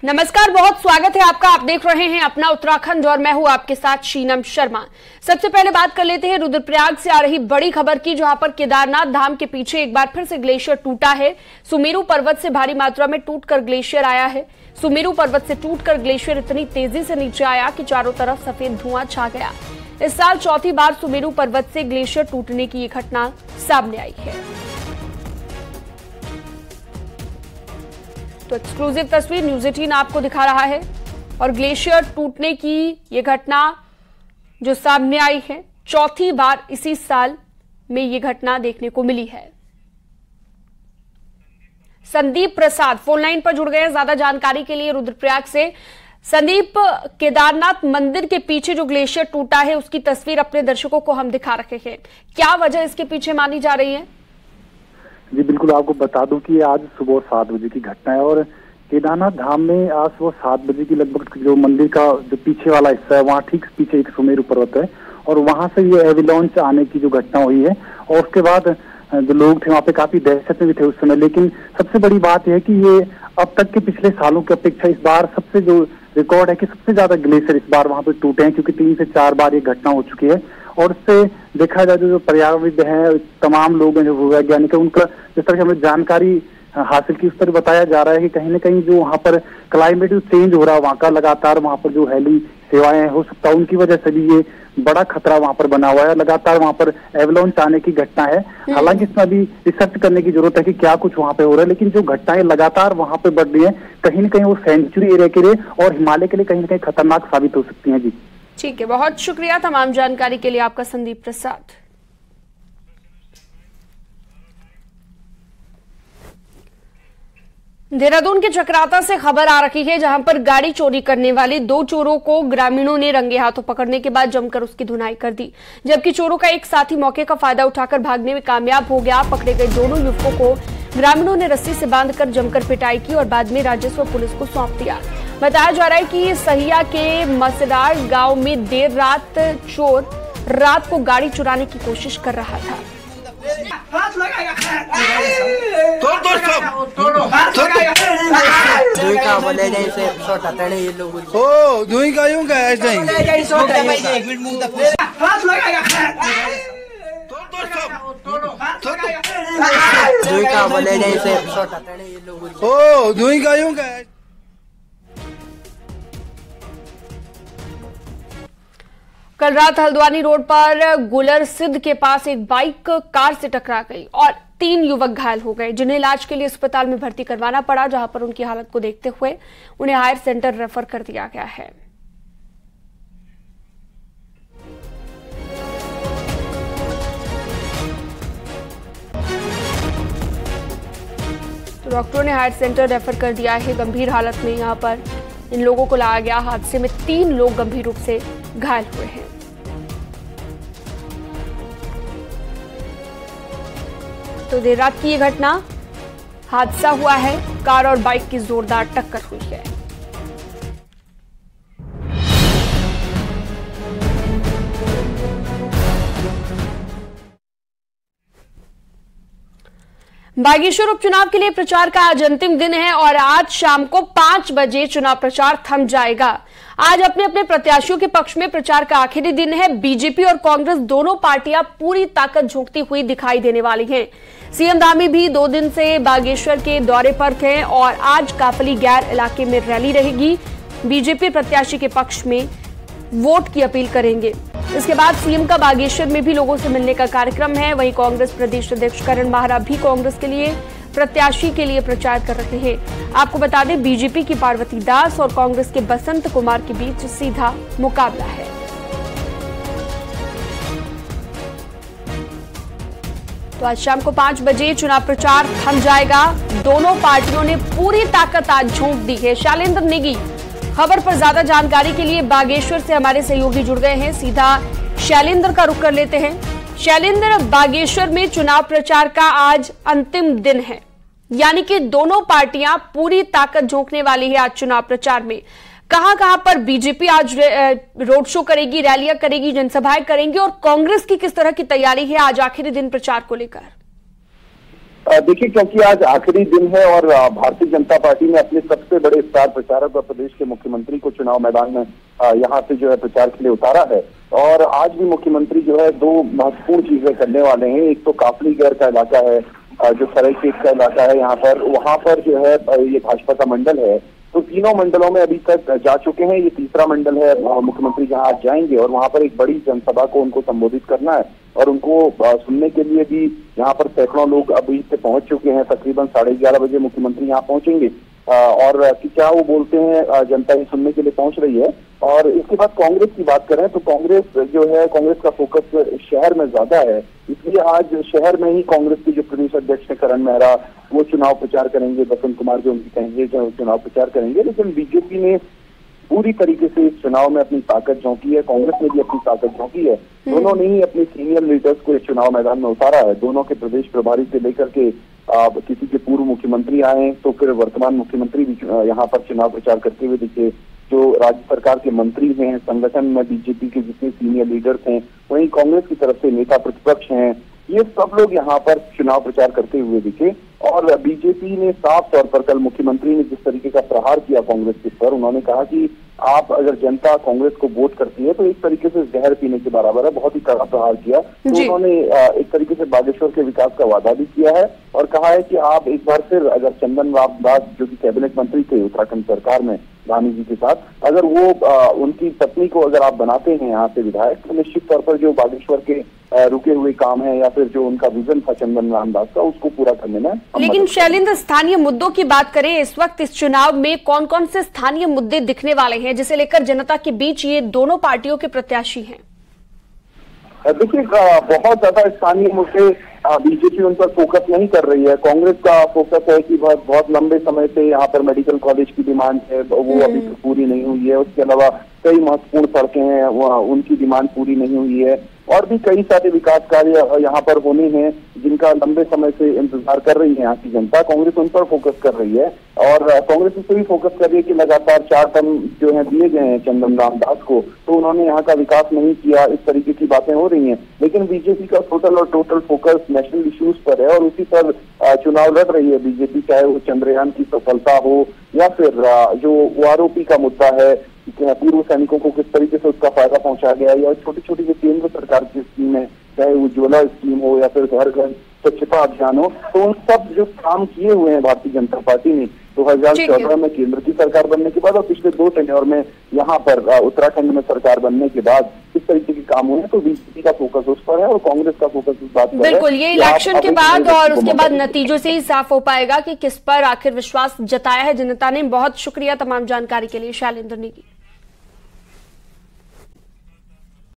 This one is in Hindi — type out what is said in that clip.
नमस्कार, बहुत स्वागत है आपका। आप देख रहे हैं अपना उत्तराखंड और मैं हूं आपके साथ शीनम शर्मा। सबसे पहले बात कर लेते हैं रुद्रप्रयाग से आ रही बड़ी खबर की, जहां पर केदारनाथ धाम के पीछे एक बार फिर से ग्लेशियर टूटा है। सुमेरु पर्वत से भारी मात्रा में टूटकर ग्लेशियर आया है। सुमेरु पर्वत से टूटकर ग्लेशियर इतनी तेजी से नीचे आया कि चारों तरफ सफेद धुआं छा गया। इस साल चौथी बार सुमेरु पर्वत से ग्लेशियर टूटने की ये घटना सामने आई है। तो एक्सक्लूसिव तस्वीर न्यूज 18 आपको दिखा रहा है और ग्लेशियर टूटने की ये घटना जो सामने आई है, चौथी बार इसी साल में ये घटना देखने को मिली है। संदीप प्रसाद फोन लाइन पर जुड़ गए हैं ज्यादा जानकारी के लिए रुद्रप्रयाग से। संदीप, केदारनाथ मंदिर के पीछे जो ग्लेशियर टूटा है उसकी तस्वीर अपने दर्शकों को हम दिखा रहे हैं, क्या वजह इसके पीछे मानी जा रही है? जी बिल्कुल, आपको बता दूं कि आज सुबह 7 बजे की घटना है और केदारनाथ धाम में आज सुबह 7 बजे की लगभग जो मंदिर का जो पीछे वाला हिस्सा है वहाँ ठीक पीछे एक सुमेरु पर्वत है और वहां से ये एविलॉन्च आने की जो घटना हुई है और उसके बाद जो लोग थे वहाँ पे काफी दहशत में भी थे उस समय। लेकिन सबसे बड़ी बात यह है कि ये अब तक के पिछले सालों की अपेक्षा इस बार सबसे जो रिकॉर्ड है कि सबसे ज्यादा ग्लेशियर इस बार वहाँ पे टूटे हैं, क्योंकि 3 से 4 बार ये घटना हो चुकी है। और उससे देखा जाए जो पर्यावरणविद है, तमाम लोग हैं, जो वैज्ञानिक है, उनका जिस तरह से हमें जानकारी हासिल की उस पर बताया जा रहा है कि कहीं ना कहीं जो वहाँ पर क्लाइमेट चेंज हो रहा है वहाँ का लगातार, वहाँ पर जो हेली सेवाएं हो सकता है उनकी वजह से भी ये बड़ा खतरा वहाँ पर बना हुआ है। लगातार वहाँ पर एवलॉन्च आने की घटना है। हालांकि इसमें अभी रिसर्च करने की जरूरत है कि क्या कुछ वहाँ पे हो रहा है, लेकिन जो घटनाएं लगातार वहाँ पे बढ़ रही है कहीं ना कहीं वो सेंचुरी एरिया के लिए और हिमालय के लिए कहीं ना कहीं खतरनाक साबित हो सकती है। जी ठीक है, बहुत शुक्रिया तमाम जानकारी के लिए आपका संदीप प्रसाद। देहरादून के चक्राता से खबर आ रही है, जहां पर गाड़ी चोरी करने वाले 2 चोरों को ग्रामीणों ने रंगे हाथों पकड़ने के बाद जमकर उसकी धुनाई कर दी, जबकि चोरों का एक साथी मौके का फायदा उठाकर भागने में कामयाब हो गया। पकड़े गए दोनों युवकों को ग्रामीणों ने रस्सी से बांधकर जमकर पिटाई की और बाद में राजस्व पुलिस को सौंप दिया। बताया जा रहा है कि सहिया के मसडार गांव में देर रात चोर रात को गाड़ी चुराने की कोशिश कर रहा था। कल रात हल्द्वानी रोड पर गुलर सिद्ध के पास एक बाइक कार से टकरा गई और 3 युवक घायल हो गए, जिन्हें इलाज के लिए अस्पताल में भर्ती करवाना पड़ा, जहां पर उनकी हालत को देखते हुए उन्हें हायर सेंटर रेफर कर दिया गया है। तो डॉक्टरों ने हायर सेंटर रेफर कर दिया है गंभीर हालत में। यहां पर इन लोगों को लाया गया। हादसे में 3 लोग गंभीर रूप से घायल हुए हैं। तो देर रात की ये घटना, हादसा हुआ है, कार और बाइक की जोरदार टक्कर हुई है। बागेश्वर उपचुनाव के लिए प्रचार का आज अंतिम दिन है और आज शाम को 5 बजे चुनाव प्रचार थम जाएगा। आज अपने अपने प्रत्याशियों के पक्ष में प्रचार का आखिरी दिन है। बीजेपी और कांग्रेस दोनों पार्टियां पूरी ताकत झोंकती हुई दिखाई देने वाली हैं। सीएम धामी भी 2 दिन से बागेश्वर के दौरे पर थे और आज कापली गैर इलाके में रैली रहेगी। बीजेपी प्रत्याशी के पक्ष में वोट की अपील करेंगे। इसके बाद सीएम का बागेश्वर में भी लोगों से मिलने का कार्यक्रम है। वहीं कांग्रेस प्रदेश अध्यक्ष करण माहरा भी कांग्रेस के लिए प्रत्याशी के लिए प्रचार कर रहे हैं। आपको बता दें, बीजेपी की पार्वती दास और कांग्रेस के बसंत कुमार के बीच सीधा मुकाबला है। तो आज शाम को 5 बजे चुनाव प्रचार थम जाएगा। दोनों पार्टियों ने पूरी ताकत आज झोंक दी है। शैलेंद्र नेगी खबर पर ज्यादा जानकारी के लिए बागेश्वर से हमारे सहयोगी जुड़ गए हैं। सीधा शैलेंद्र का रुख कर लेते हैं। शैलेंद्र, बागेश्वर में चुनाव प्रचार का आज अंतिम दिन है, यानी कि दोनों पार्टियां पूरी ताकत झोंकने वाली है आज चुनाव प्रचार में। कहां कहां पर बीजेपी आज रोड शो करेगी, रैलियां करेगी, जनसभाएं करेंगी और कांग्रेस की किस तरह की तैयारी है आज आखिरी दिन प्रचार को लेकर? देखिए, क्योंकि आज आखिरी दिन है और भारतीय जनता पार्टी ने अपने सबसे बड़े स्टार प्रचारक और प्रदेश के मुख्यमंत्री को चुनाव मैदान में यहाँ से जो है प्रचार के लिए उतारा है। और आज भी मुख्यमंत्री जो है दो महत्वपूर्ण चीजें करने वाले हैं। एक तो काफलीगढ़ का इलाका है, जो सरायखेत का इलाका है, यहाँ पर वहां पर जो है ये भाजपा का मंडल है। तो तीनों मंडलों में अभी तक जा चुके हैं, ये तीसरा मंडल है मुख्यमंत्री जहां आज जाएंगे और वहां पर एक बड़ी जनसभा को उनको संबोधित करना है। और उनको सुनने के लिए भी यहाँ पर सैकड़ों लोग अभी से पहुंच चुके हैं। तकरीबन 11:30 बजे मुख्यमंत्री यहाँ पहुंचेंगे और कि क्या वो बोलते हैं जनता ही सुनने के लिए पहुंच रही है। और इसके बाद कांग्रेस की बात करें तो कांग्रेस जो है, कांग्रेस का फोकस शहर में ज्यादा है, इसलिए आज शहर में ही कांग्रेस के जो प्रदेश अध्यक्ष है करण मेहरा, वो चुनाव प्रचार करेंगे। बसंत कुमार जो उनकी कहेंगे जो चुनाव प्रचार करेंगे। लेकिन बीजेपी ने पूरी तरीके से इस चुनाव में अपनी ताकत झोंकी है, कांग्रेस ने भी अपनी ताकत झोंकी है। दोनों ने ही अपने सीनियर लीडर्स को इस चुनाव मैदान में उतारा है। दोनों के प्रदेश प्रभारी से लेकर के किसी के पूर्व मुख्यमंत्री आए तो फिर वर्तमान मुख्यमंत्री भी यहाँ पर चुनाव प्रचार करते हुए दिखे। जो राज्य सरकार के मंत्री हैं, संगठन में बीजेपी के जितने सीनियर लीडर्स हैं, वहीं कांग्रेस की तरफ से नेता प्रतिपक्ष हैं, ये सब लोग यहाँ पर चुनाव प्रचार करते हुए दिखे। और बीजेपी ने साफ तौर पर कल मुख्यमंत्री ने जिस तरीके का प्रहार किया कांग्रेस के पर, उन्होंने कहा कि आप अगर जनता कांग्रेस को वोट करती है तो एक तरीके से जहर पीने के बराबर है। बहुत ही कड़ा प्रहार किया। तो उन्होंने एक तरीके से बागेश्वर के विकास का वादा भी किया है और कहा है कि आप एक बार फिर अगर चंदन राम दास जो कि कैबिनेट मंत्री थे उत्तराखंड सरकार में रानी जी के साथ, अगर वो उनकी पत्नी को अगर आप बनाते हैं यहाँ से विधायक, तो निश्चित तौर पर जो बागेश्वर के रुके हुए काम है या फिर जो उनका विजन था चंदन राम दास का, उसको पूरा करने में। लेकिन शैलेंद्र, स्थानीय मुद्दों की बात करें, इस वक्त इस चुनाव में कौन कौन से स्थानीय मुद्दे दिखने वाले हैं जिसे लेकर जनता के बीच ये दोनों पार्टियों के प्रत्याशी हैं? देखिए, बहुत ज्यादा स्थानीय मुद्दे बीजेपी उन पर फोकस नहीं कर रही है। कांग्रेस का फोकस है कि बहुत लंबे समय से यहाँ पर मेडिकल कॉलेज की डिमांड है, वो अभी तक पूरी नहीं हुई है। उसके अलावा कई महत्वपूर्ण सड़कें हैं, उनकी डिमांड पूरी नहीं हुई है। और भी कई सारे विकास कार्य यहाँ पर होने हैं जिनका लंबे समय से इंतजार कर रही है यहाँ की जनता। कांग्रेस उन पर फोकस कर रही है और कांग्रेस इस पर भी फोकस कर रही है कि लगातार 4 टर्म जो है दिए गए हैं चंदन राम दास को, तो उन्होंने यहाँ का विकास नहीं किया, इस तरीके की बातें हो रही हैं। लेकिन बीजेपी का टोटल फोकस नेशनल इश्यूज पर है और उसी पर चुनाव लड़ रही है बीजेपी, चाहे वो चंद्रयान की सफलता हो या फिर जो आरोपी का मुद्दा है, पूर्व सैनिकों को किस तरीके से उसका फायदा पहुंचा गया, या छोटी छोटी जो केंद्र सरकार की स्कीम है, चाहे उज्ज्वला स्कीम हो या फिर घर घर स्वच्छता अभियान हो, तो उन सब जो काम किए हुए हैं भारतीय जनता पार्टी ने 2014 में केंद्र की सरकार बनने के बाद और पिछले 2 टेन्योर में यहाँ पर उत्तराखंड में सरकार बनने के बाद इस तरीके के काम हुए। तो बीजेपी का फोकस उस पर है और कांग्रेस का फोकस इस बात पर है। बिल्कुल, ये इलेक्शन के बाद और उसके बाद नतीजों से ही साफ हो पाएगा कि किस पर आखिर विश्वास जताया है जनता ने। बहुत शुक्रिया तमाम जानकारी के लिए शैलेंद्र नेगी।